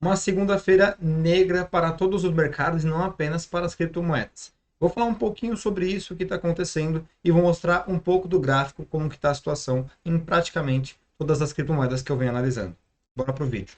Uma segunda-feira negra para todos os mercados e não apenas para as criptomoedas. Vou falar um pouquinho sobre isso, o que está acontecendo, e vou mostrar um pouco do gráfico, como que está a situação em praticamente todas as criptomoedas que eu venho analisando. Bora para o vídeo.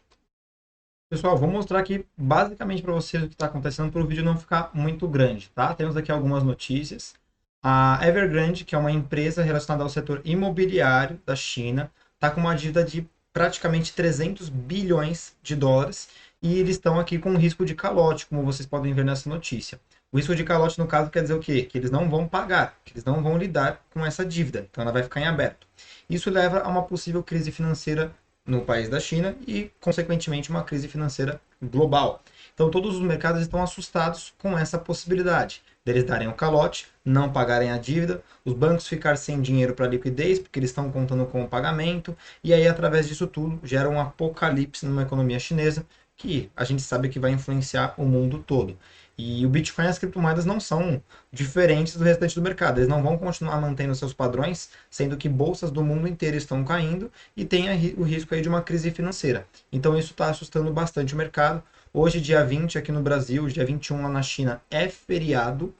Pessoal, vou mostrar aqui basicamente para vocês o que está acontecendo para o vídeo não ficar muito grande, tá? Temos aqui algumas notícias. A Evergrande, que é uma empresa relacionada ao setor imobiliário da China, está com uma dívida de praticamente 300 bilhões de dólares e eles estão aqui com um risco de calote, como vocês podem ver nessa notícia. O risco de calote, no caso, quer dizer o quê? Que eles não vão pagar, que eles não vão lidar com essa dívida, então ela vai ficar em aberto. Isso leva a uma possível crise financeira no país da China e, consequentemente, uma crise financeira global. Então, todos os mercados estão assustados com essa possibilidade deles darem o calote, não pagarem a dívida, os bancos ficar sem dinheiro para liquidez, porque eles estão contando com o pagamento, e aí, através disso tudo, gera um apocalipse numa economia chinesa que a gente sabe que vai influenciar o mundo todo. E o Bitcoin e as criptomoedas não são diferentes do restante do mercado. Eles não vão continuar mantendo seus padrões, sendo que bolsas do mundo inteiro estão caindo e tem o risco aí de uma crise financeira. Então isso está assustando bastante o mercado. Hoje, dia 20 aqui no Brasil, dia 21 lá na China, é feriado.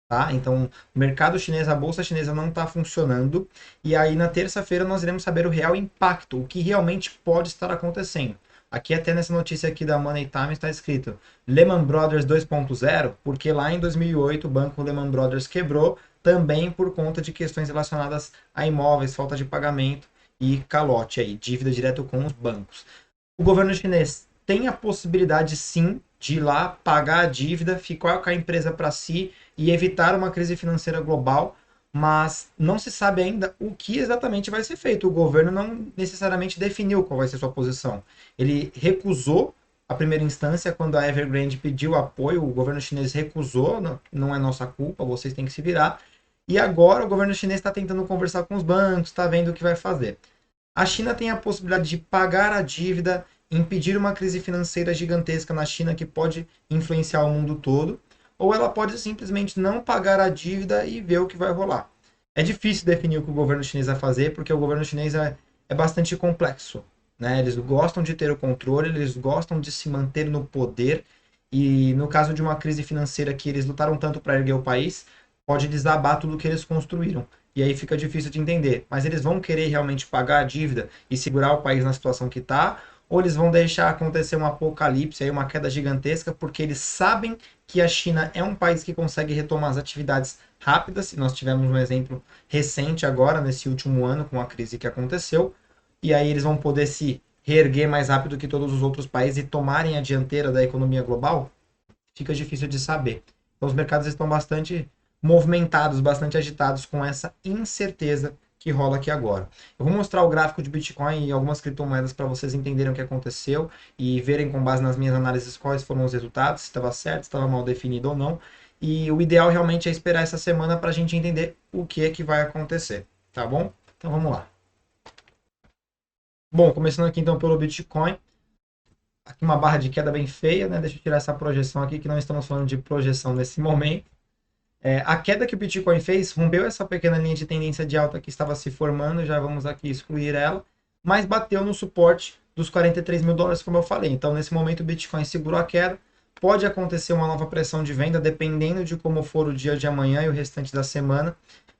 Tá? Então, o mercado chinês, a bolsa chinesa não está funcionando. E aí, na terça-feira, nós iremos saber o real impacto, o que realmente pode estar acontecendo. Aqui, até nessa notícia aqui da Money Time, está escrito Lehman Brothers 2.0, porque lá em 2008 o banco Lehman Brothers quebrou, também por conta de questões relacionadas a imóveis, falta de pagamento e calote aí, dívida direto com os bancos. O governo chinês tem a possibilidade, sim, de ir lá pagar a dívida, ficar com a empresa para si e evitar uma crise financeira global, mas não se sabe ainda o que exatamente vai ser feito. O governo não necessariamente definiu qual vai ser sua posição. Ele recusou a primeira instância, quando a Evergrande pediu apoio, o governo chinês recusou, não é nossa culpa, vocês têm que se virar. E agora o governo chinês está tentando conversar com os bancos, está vendo o que vai fazer. A China tem a possibilidade de pagar a dívida, impedir uma crise financeira gigantesca na China que pode influenciar o mundo todo, ou ela pode simplesmente não pagar a dívida e ver o que vai rolar. É difícil definir o que o governo chinês vai fazer, porque o governo chinês é bastante complexo. Né? Eles gostam de ter o controle, eles gostam de se manter no poder, e no caso de uma crise financeira que eles lutaram tanto para erguer o país, pode desabar tudo que eles construíram. E aí fica difícil de entender. Mas eles vão querer realmente pagar a dívida e segurar o país na situação que está? Ou eles vão deixar acontecer um apocalipse, aí uma queda gigantesca, porque eles sabem que a China é um país que consegue retomar as atividades rápidas, e nós tivemos um exemplo recente agora, nesse último ano, com a crise que aconteceu, e aí eles vão poder se reerguer mais rápido que todos os outros países e tomarem a dianteira da economia global? Fica difícil de saber. Então os mercados estão bastante movimentados, bastante agitados com essa incerteza que rola aqui agora. Eu vou mostrar o gráfico de Bitcoin e algumas criptomoedas para vocês entenderem o que aconteceu e verem com base nas minhas análises quais foram os resultados, se estava certo, se estava mal definido ou não. E o ideal realmente é esperar essa semana para a gente entender o que é que vai acontecer, tá bom? Então vamos lá. Bom, começando aqui então pelo Bitcoin. Aqui uma barra de queda bem feia, né? Deixa eu tirar essa projeção aqui, que não estamos falando de projeção nesse momento. A queda que o Bitcoin fez rompeu essa pequena linha de tendência de alta que estava se formando, já vamos aqui excluir ela, mas bateu no suporte dos 43 mil dólares, como eu falei. Então, nesse momento, o Bitcoin segurou a queda. Pode acontecer uma nova pressão de venda, dependendo de como for o dia de amanhã e o restante da semana.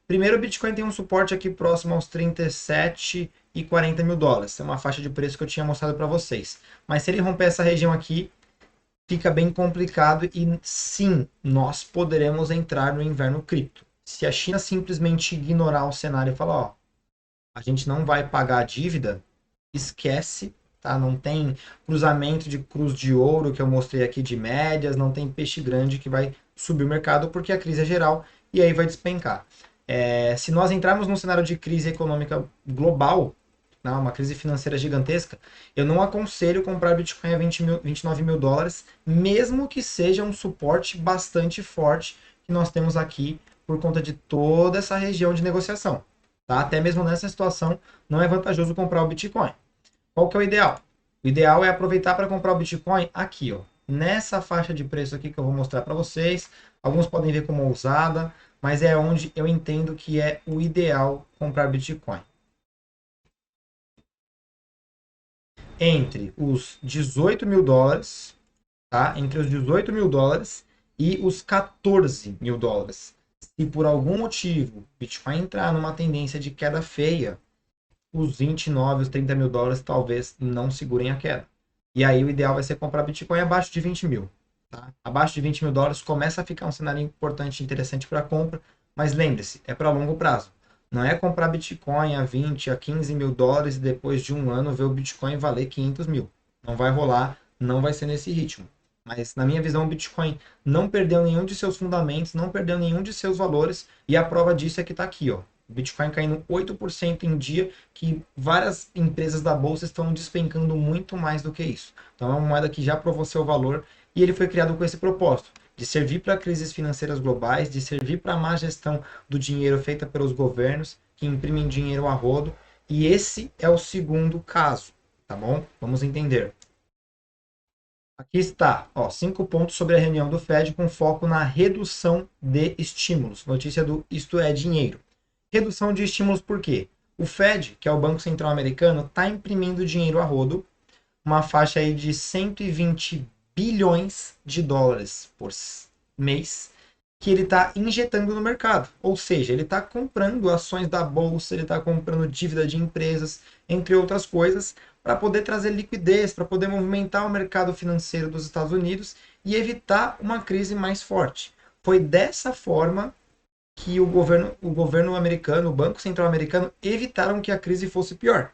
Primeiro, o Bitcoin tem um suporte aqui próximo aos 37 e 40 mil dólares. É uma faixa de preço que eu tinha mostrado para vocês. Mas se ele romper essa região aqui, fica bem complicado e sim, nós poderemos entrar no inverno cripto. Se a China simplesmente ignorar o cenário e falar, ó, a gente não vai pagar a dívida, esquece, tá? Não tem cruzamento de cruz de ouro que eu mostrei aqui de médias, não tem peixe grande que vai subir o mercado porque a crise é geral e aí vai despencar. Se nós entrarmos num cenário de crise econômica global, não, uma crise financeira gigantesca, eu não aconselho comprar Bitcoin a 29 mil dólares, mesmo que seja um suporte bastante forte que nós temos aqui por conta de toda essa região de negociação. Tá? Até mesmo nessa situação, não é vantajoso comprar o Bitcoin. Qual que é o ideal? O ideal é aproveitar para comprar o Bitcoin aqui, ó, nessa faixa de preço aqui que eu vou mostrar para vocês. Alguns podem ver como ousada, mas é onde eu entendo que é o ideal comprar Bitcoin. entre os 18 mil dólares, tá? Entre os 18 mil dólares e os 14 mil dólares. Se por algum motivo o Bitcoin entrar numa tendência de queda feia, os 29, os 30 mil dólares talvez não segurem a queda. E aí o ideal vai ser comprar Bitcoin abaixo de 20 mil. Tá? Abaixo de 20 mil dólares começa a ficar um cenário importante e interessante para compra, mas lembre-se, é para longo prazo. Não é comprar Bitcoin a 20, a 15 mil dólares e depois de um ano ver o Bitcoin valer 500 mil. Não vai rolar, não vai ser nesse ritmo. Mas na minha visão o Bitcoin não perdeu nenhum de seus fundamentos, não perdeu nenhum de seus valores e a prova disso é que está aqui, ó. O Bitcoin caindo 8% em dia, que várias empresas da bolsa estão despencando muito mais do que isso. Então é uma moeda que já provou seu valor e ele foi criado com esse propósito, de servir para crises financeiras globais, de servir para a má gestão do dinheiro feita pelos governos, que imprimem dinheiro a rodo. E esse é o segundo caso, tá bom? Vamos entender. Aqui está, ó, 5 pontos sobre a reunião do Fed com foco na redução de estímulos. Notícia do Isto é Dinheiro. Redução de estímulos por quê? O Fed, que é o Banco Central Americano, está imprimindo dinheiro a rodo, uma faixa aí de 120 bilhões de dólares por mês, que ele está injetando no mercado. Ou seja, ele está comprando ações da bolsa, ele está comprando dívida de empresas, entre outras coisas, para poder trazer liquidez, para poder movimentar o mercado financeiro dos Estados Unidos e evitar uma crise mais forte. Foi dessa forma que o governo americano, o Banco Central americano, evitaram que a crise fosse pior,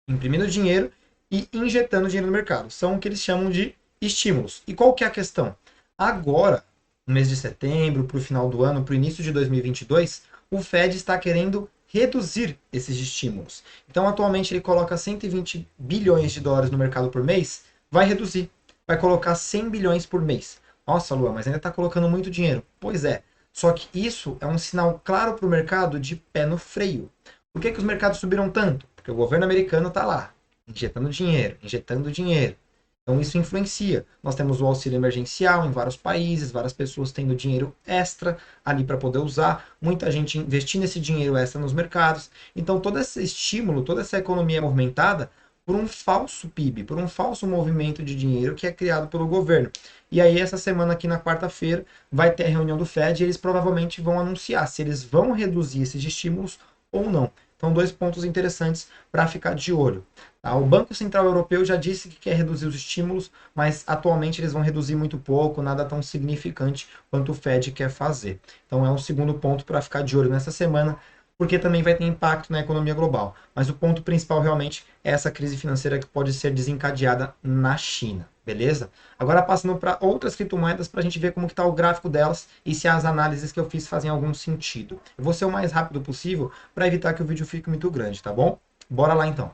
imprimindo dinheiro e injetando dinheiro no mercado. São o que eles chamam de estímulos. E qual que é a questão? Agora, no mês de setembro, para o final do ano, para o início de 2022, o Fed está querendo reduzir esses estímulos. Então, atualmente, ele coloca 120 bilhões de dólares no mercado por mês, vai reduzir, vai colocar 100 bilhões por mês. Nossa, Lua, mas ainda está colocando muito dinheiro. Pois é, só que isso é um sinal claro para o mercado de pé no freio. Por que os mercados subiram tanto? Porque o governo americano está lá, injetando dinheiro, injetando dinheiro. Então isso influencia. Nós temos o auxílio emergencial em vários países, várias pessoas tendo dinheiro extra ali para poder usar, muita gente investindo esse dinheiro extra nos mercados. Então todo esse estímulo, toda essa economia é movimentada por um falso PIB, por um falso movimento de dinheiro que é criado pelo governo. E aí essa semana aqui na quarta-feira vai ter a reunião do Fed e eles provavelmente vão anunciar se eles vão reduzir esses estímulos ou não. Então, 2 pontos interessantes para ficar de olho. Tá? O Banco Central Europeu já disse que quer reduzir os estímulos, mas atualmente eles vão reduzir muito pouco, nada tão significante quanto o Fed quer fazer. Então, é um segundo ponto para ficar de olho nessa semana, porque também vai ter impacto na economia global. Mas o ponto principal realmente é essa crise financeira que pode ser desencadeada na China. Beleza? Agora passando para outras criptomoedas para a gente ver como está o gráfico delas e se as análises que eu fiz fazem algum sentido. Eu vou ser o mais rápido possível para evitar que o vídeo fique muito grande, tá bom? Bora lá então.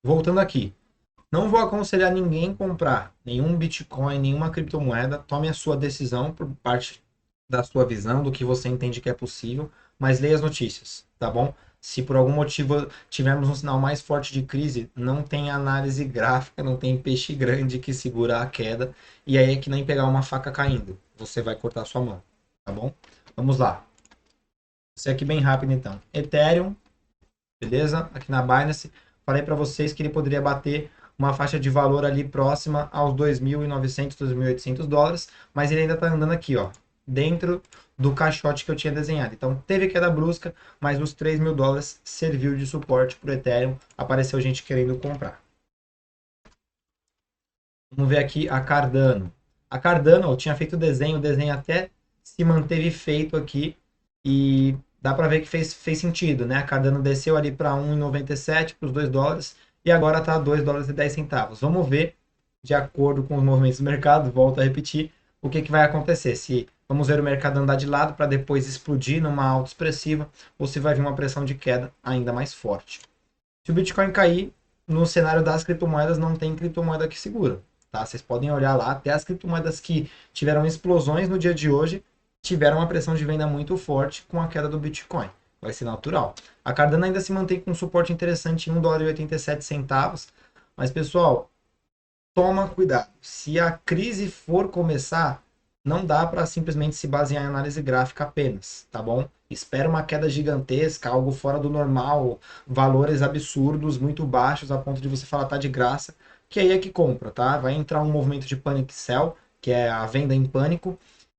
Voltando aqui. Não vou aconselhar ninguém comprar nenhum Bitcoin, nenhuma criptomoeda. Tome a sua decisão por parte da sua visão, do que você entende que é possível, mas leia as notícias, tá bom? Se por algum motivo tivermos um sinal mais forte de crise, não tem análise gráfica, não tem peixe grande que segura a queda, e aí é que nem pegar uma faca caindo, você vai cortar sua mão, tá bom? Vamos lá. Isso aqui bem rápido então. Ethereum, beleza? Aqui na Binance, falei para vocês que ele poderia bater uma faixa de valor ali próxima aos 2.900, 2.800 dólares, mas ele ainda está andando aqui, ó, dentro do caixote que eu tinha desenhado. Então teve queda brusca, mas os 3 mil dólares serviu de suporte para o Ethereum, apareceu gente querendo comprar. Vamos ver aqui a Cardano. A Cardano, eu tinha feito o desenho até se manteve feito aqui e dá para ver que fez sentido, né? A Cardano desceu ali para 1,97 para os 2 dólares e agora está 2 dólares e 10 centavos. Vamos ver, de acordo com os movimentos do mercado, volto a repetir, o que vai acontecer. Se vamos ver o mercado andar de lado para depois explodir numa alta expressiva ou se vai vir uma pressão de queda ainda mais forte. Se o Bitcoin cair, no cenário das criptomoedas não tem criptomoeda que segura. Tá? Vocês podem olhar lá, até as criptomoedas que tiveram explosões no dia de hoje tiveram uma pressão de venda muito forte com a queda do Bitcoin. Vai ser natural. A Cardano ainda se mantém com um suporte interessante em 1 dólar e 87 centavos. Mas, pessoal, toma cuidado. Se a crise for começar, não dá para simplesmente se basear em análise gráfica apenas, tá bom? Espera uma queda gigantesca, algo fora do normal, valores absurdos, muito baixos, a ponto de você falar tá de graça, que aí é que compra, tá? Vai entrar um movimento de panic sell, que é a venda em pânico,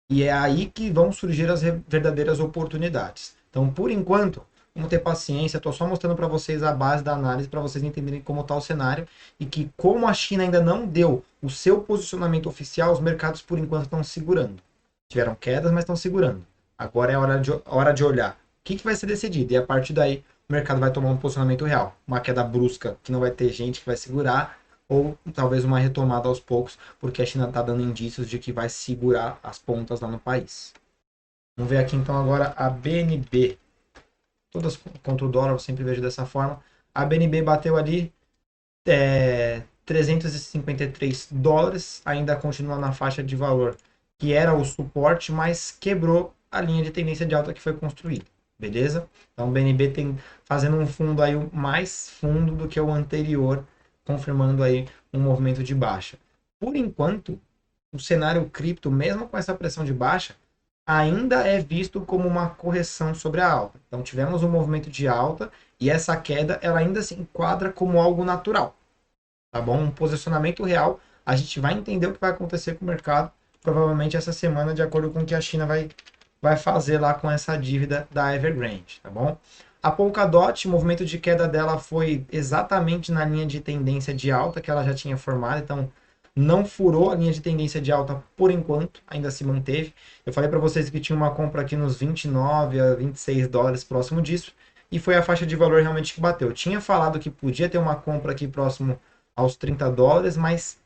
e é aí que vão surgir as verdadeiras oportunidades. Então, por enquanto, vamos ter paciência, estou só mostrando para vocês a base da análise para vocês entenderem como está o cenário e que como a China ainda não deu o seu posicionamento oficial, os mercados por enquanto estão segurando. Tiveram quedas, mas estão segurando. Agora é hora de olhar o que vai ser decidido e a partir daí o mercado vai tomar um posicionamento real. Uma queda brusca que não vai ter gente que vai segurar ou talvez uma retomada aos poucos, porque a China está dando indícios de que vai segurar as pontas lá no país. Vamos ver aqui então agora a BNB. Todas contra o dólar, eu sempre vejo dessa forma. A BNB bateu ali 353 dólares, ainda continua na faixa de valor que era o suporte, mas quebrou a linha de tendência de alta que foi construída, beleza? Então o BNB tem fazendo um fundo aí mais fundo do que o anterior, confirmando aí um movimento de baixa. Por enquanto, o cenário cripto, mesmo com essa pressão de baixa, ainda é visto como uma correção sobre a alta. Então tivemos um movimento de alta e essa queda ela ainda se enquadra como algo natural, tá bom? Um posicionamento real. A gente vai entender o que vai acontecer com o mercado provavelmente essa semana, de acordo com o que a China vai fazer lá com essa dívida da Evergrande, tá bom? A Polkadot, o movimento de queda dela foi exatamente na linha de tendência de alta que ela já tinha formado, então não furou a linha de tendência de alta por enquanto, ainda se manteve. Eu falei para vocês que tinha uma compra aqui nos 29 a 26 dólares próximo disso, e foi a faixa de valor realmente que bateu. Eu tinha falado que podia ter uma compra aqui próximo aos 30 dólares, mas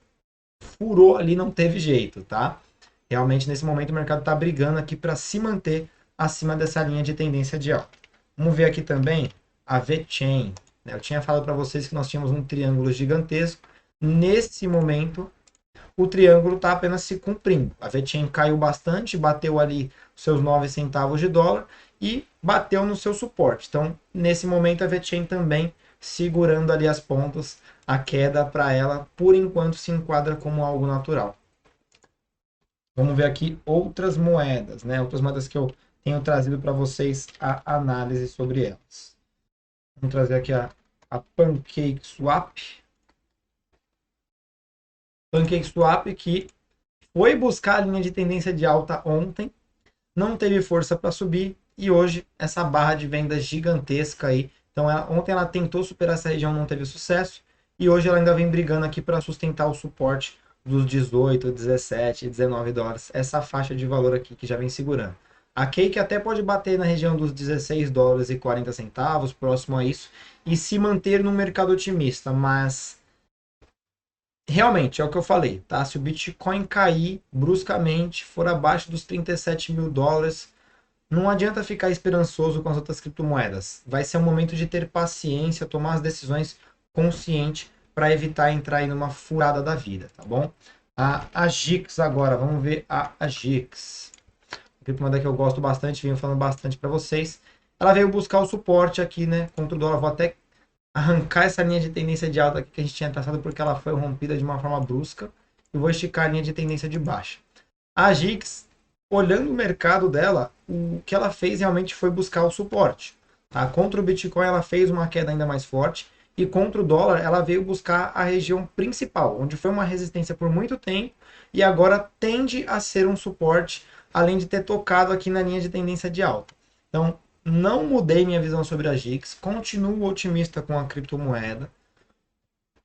furou ali, não teve jeito, tá? Realmente nesse momento o mercado está brigando aqui para se manter acima dessa linha de tendência de alta. Vamos ver aqui também a VeChain. Eu tinha falado para vocês que nós tínhamos um triângulo gigantesco. Nesse momento, o triângulo está apenas se cumprindo. A VeChain caiu bastante, bateu ali seus 9 centavos de dólar e bateu no seu suporte. Então, nesse momento, a VeChain também segurando ali as pontas. A queda para ela, por enquanto, se enquadra como algo natural. Vamos ver aqui outras moedas, né? Outras moedas que eu tenho trazido para vocês a análise sobre elas. Vamos trazer aqui a PancakeSwap. PancakeSwap que foi buscar a linha de tendência de alta ontem, não teve força para subir e hoje essa barra de venda gigantesca aí. Então ontem ela tentou superar essa região, não teve sucesso e hoje ela ainda vem brigando aqui para sustentar o suporte dos 18, 17, 19 dólares, essa faixa de valor aqui que já vem segurando. A Cake até pode bater na região dos 16 dólares e 40 centavos, próximo a isso, e se manter no mercado otimista, mas realmente é o que eu falei, tá? Se o Bitcoin cair bruscamente, for abaixo dos 37 mil dólares, não adianta ficar esperançoso com as outras criptomoedas. Vai ser um momento de ter paciência, tomar as decisões consciente para evitar entrar em uma furada da vida, tá bom? A GIX agora, vamos ver a GIX. A criptomoeda que eu gosto bastante, venho falando bastante para vocês. Ela veio buscar o suporte aqui, né, contra o dólar. Vou até arrancar essa linha de tendência de alta aqui que a gente tinha traçado porque ela foi rompida de uma forma brusca. E vou esticar a linha de tendência de baixa. A GIX, olhando o mercado dela, o que ela fez realmente foi buscar o suporte. Tá? Contra o Bitcoin ela fez uma queda ainda mais forte e contra o dólar ela veio buscar a região principal, onde foi uma resistência por muito tempo e agora tende a ser um suporte, além de ter tocado aqui na linha de tendência de alta. Então, não mudei minha visão sobre a GIX, continuo otimista com a criptomoeda.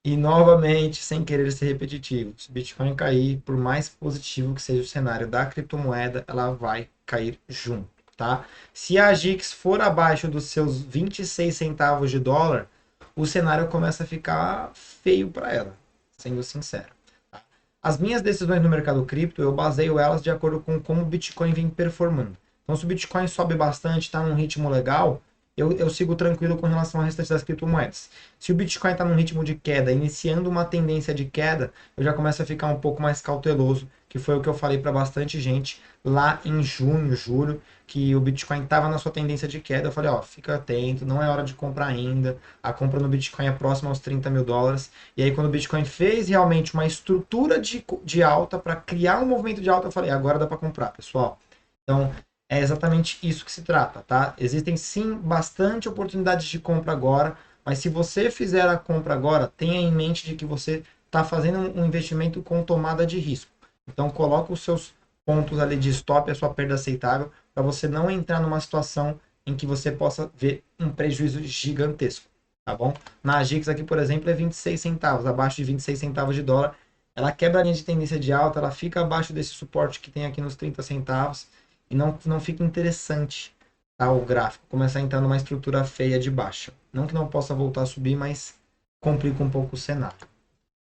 E novamente, sem querer ser repetitivo, se o Bitcoin cair, por mais positivo que seja o cenário da criptomoeda, ela vai cair junto, tá? Se a GIX for abaixo dos seus 26 centavos de dólar, o cenário começa a ficar feio para ela, sendo sincero. Tá? As minhas decisões no mercado cripto, eu baseio elas de acordo com como o Bitcoin vem performando. Então, se o Bitcoin sobe bastante, está num ritmo legal, eu sigo tranquilo com relação ao restante das criptomoedas. Se o Bitcoin está num ritmo de queda, iniciando uma tendência de queda, eu já começo a ficar um pouco mais cauteloso, que foi o que eu falei para bastante gente lá em junho, julho, que o Bitcoin estava na sua tendência de queda. Eu falei, ó, fica atento, não é hora de comprar ainda. A compra no Bitcoin é próxima aos 30 mil dólares. E aí, quando o Bitcoin fez realmente uma estrutura de alta para criar um movimento de alta, eu falei, agora dá para comprar, pessoal. Então, é exatamente isso que se trata, tá? Existem sim bastante oportunidades de compra agora, mas se você fizer a compra agora, tenha em mente de que você está fazendo um investimento com tomada de risco. Então, coloque os seus pontos ali de stop, a sua perda aceitável, para você não entrar numa situação em que você possa ver um prejuízo gigantesco, tá bom? Na Agix aqui, por exemplo, é 26 centavos, abaixo de 26 centavos de dólar. Ela quebra a linha de tendência de alta, ela fica abaixo desse suporte que tem aqui nos 30 centavos e não fica interessante, tá? O gráfico começa a entrar numa estrutura feia de baixa. Não que não possa voltar a subir, mas complica um pouco o cenário.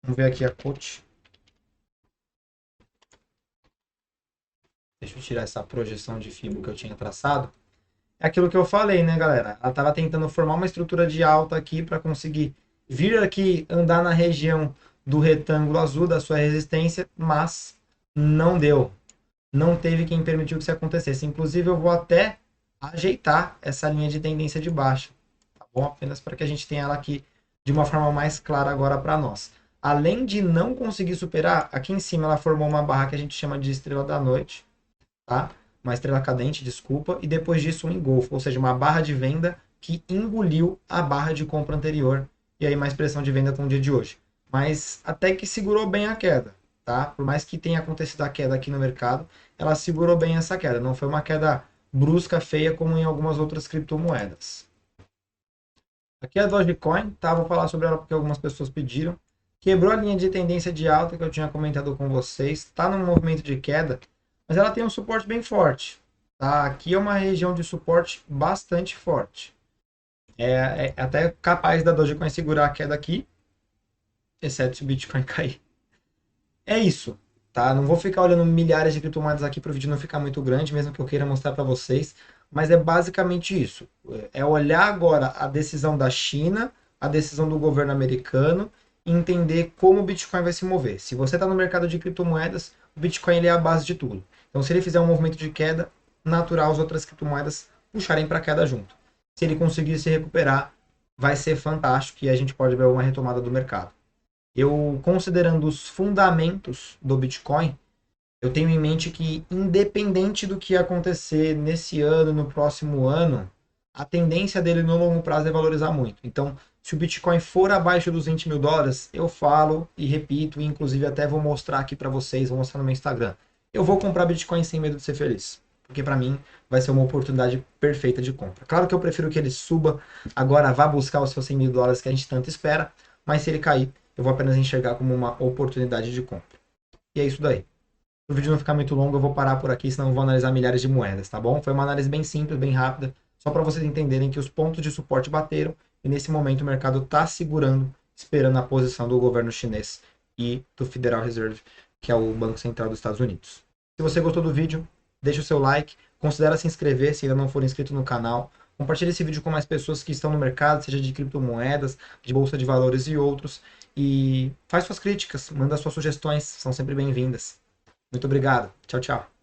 Vamos ver aqui a coach. Deixa eu tirar essa projeção de FIBO que eu tinha traçado. É aquilo que eu falei, né, galera? Ela estava tentando formar uma estrutura de alta aqui para conseguir vir aqui andar na região do retângulo azul da sua resistência, mas não deu. Não teve quem permitiu que isso acontecesse. Inclusive, eu vou até ajeitar essa linha de tendência de baixa, tá bom? Apenas para que a gente tenha ela aqui de uma forma mais clara agora para nós. Além de não conseguir superar, aqui em cima ela formou uma barra que a gente chama de estrela da noite, tá? Uma estrela cadente, desculpa, e depois disso um engolfo, ou seja, uma barra de venda que engoliu a barra de compra anterior, e aí mais pressão de venda com o dia de hoje. Mas até que segurou bem a queda, tá? Por mais que tenha acontecido a queda aqui no mercado, ela segurou bem essa queda, não foi uma queda brusca, feia, como em algumas outras criptomoedas. Aqui é a Dogecoin, tá? Vou falar sobre ela porque algumas pessoas pediram. Quebrou a linha de tendência de alta que eu tinha comentado com vocês, está num movimento de queda, mas ela tem um suporte bem forte. Tá? Aqui é uma região de suporte bastante forte. É até capaz da Dogecoin segurar a queda aqui, exceto se o Bitcoin cair. É isso, tá? Não vou ficar olhando milhares de criptomoedas aqui para o vídeo não ficar muito grande, mesmo que eu queira mostrar para vocês, mas é basicamente isso. É olhar agora a decisão da China, a decisão do governo americano e entender como o Bitcoin vai se mover. Se você está no mercado de criptomoedas, o Bitcoin ele é a base de tudo. Então, se ele fizer um movimento de queda, natural as outras criptomoedas puxarem para a queda junto. Se ele conseguir se recuperar, vai ser fantástico e a gente pode ver uma retomada do mercado. Eu, considerando os fundamentos do Bitcoin, eu tenho em mente que, independente do que acontecer nesse ano, no próximo ano, a tendência dele no longo prazo é valorizar muito. Então, se o Bitcoin for abaixo dos 20 mil dólares, eu falo e repito, e inclusive até vou mostrar aqui para vocês, vou mostrar no meu Instagram. Eu vou comprar Bitcoin sem medo de ser feliz, porque para mim vai ser uma oportunidade perfeita de compra. Claro que eu prefiro que ele suba, agora vá buscar os seus 100 mil dólares que a gente tanto espera, mas se ele cair, eu vou apenas enxergar como uma oportunidade de compra. E é isso daí. Para o vídeo não ficar muito longo, eu vou parar por aqui, senão eu vou analisar milhares de moedas, tá bom? Foi uma análise bem simples, bem rápida, só para vocês entenderem que os pontos de suporte bateram e nesse momento o mercado está segurando, esperando a posição do governo chinês e do Federal Reserve, que é o Banco Central dos Estados Unidos. Se você gostou do vídeo, deixa o seu like, considere se inscrever se ainda não for inscrito no canal, compartilhe esse vídeo com mais pessoas que estão no mercado, seja de criptomoedas, de bolsa de valores e outros, e faz suas críticas, manda suas sugestões, são sempre bem-vindas. Muito obrigado. Tchau, tchau.